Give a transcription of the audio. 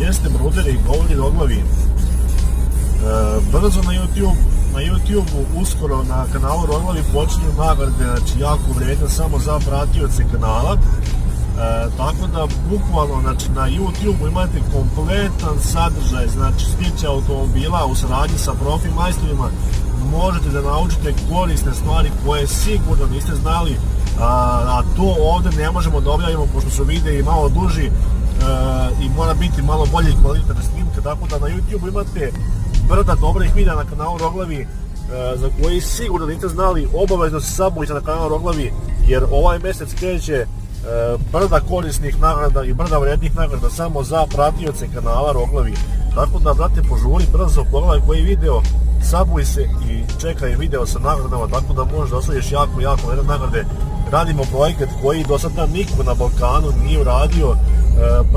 jeste Bruderi i govori Roglavi. Brzo na YouTube uskoro na kanalu Roglavi počinju nagrade, znači jako vrijedne samo za pratioce kanala. Tako da bukvalno znači, na YouTube imate kompletan sadržaj, znači stiče automobila u saradnji sa profi majstorima. Možete da naučite korisne stvari koje sigurno niste znali, a to ovdje ne možemo da objavimo pošto su videi malo duži i mora biti malo bolji kvalitet snimka, tako da na YouTube imate brda dobrih videa na kanalu Roglavi za koji sigurno niste znali. Obavezno se subujte na kanalu Roglavi jer ovaj mjesec kreće brda korisnih nagrada i brda vrednih nagrada samo za pratioce kanala Roglavi. Tako da, brate, požuri brzo, pogledaj koji video, sabuj se i čekaj video sa nagradama, tako da možeš da osvojiš jako vredne nagrade. Radimo projekat koji do sada niko na Balkanu nije uradio. Prvi